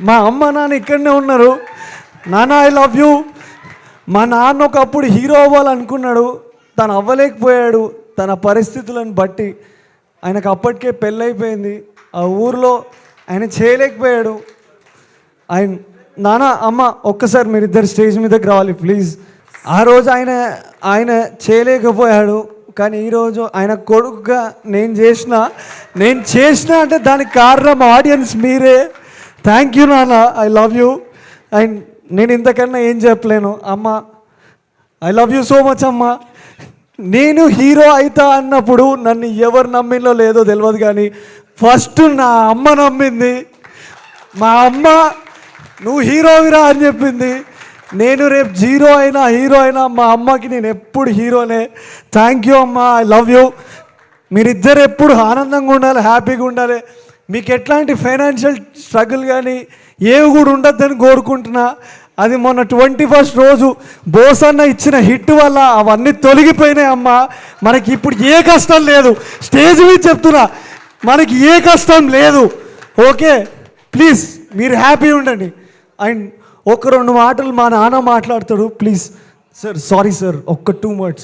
మా అమ్మ నాన్న ఇక్కడనే ఉన్నారు. నాన్న ఐ లవ్ యూ. మా నాన్న ఒకప్పుడు హీరో అవ్వాలనుకున్నాడు, తను అవ్వలేకపోయాడు తన పరిస్థితులను బట్టి. ఆయనకు అప్పటికే పెళ్ళైపోయింది, ఆ ఊరిలో ఆయన చేయలేకపోయాడు. ఆయన నాన్న అమ్మ ఒక్కసారి మీరిద్దరు స్టేజ్ మీదకి రావాలి ప్లీజ్. ఆ రోజు ఆయన చేయలేకపోయాడు, కానీ ఈరోజు ఆయన కొడుకుగా నేను చేసిన అంటే దానికి కారణం ఆడియన్స్ మీరే. థ్యాంక్ యూ నాన్న, ఐ లవ్ యూ. అండ్ నేను ఇంతకన్నా ఏం చెప్పలేను అమ్మ. I love you so much అమ్మ. నేను హీరో అవుతా అన్నప్పుడు నన్ను ఎవరు నమ్మిందో లేదో తెలియదు, కానీ ఫస్ట్ నా అమ్మ నమ్మింది. మా అమ్మ నువ్వు హీరోవిరా అని చెప్పింది. నేను రేపు హీరో అయినా మా అమ్మకి నేను ఎప్పుడు హీరోనే. థ్యాంక్ యూ అమ్మ, ఐ లవ్ యూ. మీరిద్దరు ఎప్పుడు ఆనందంగా ఉండాలి, హ్యాపీగా ఉండాలి. మీకు ఎట్లాంటి ఫైనాన్షియల్ స్ట్రగుల్ కానీ ఏవి కూడా ఉండొద్దని కోరుకుంటున్నా. అది మొన్న 21st రోజు బోసన్న ఇచ్చిన హిట్ వల్ల అవన్నీ తొలగిపోయినాయి అమ్మ. మనకి ఇప్పుడు ఏ కష్టం లేదు, స్టేజ్ మీద చెప్తున్నా, మనకి ఏ కష్టం లేదు. ఓకే ప్లీజ్ మీరు హ్యాపీ ఉండండి. అండ్ ఒక 2 మాటలు మా నాన్న మాట్లాడతాడు ప్లీజ్. సార్ సారీ సార్, ఒక్క 2 words.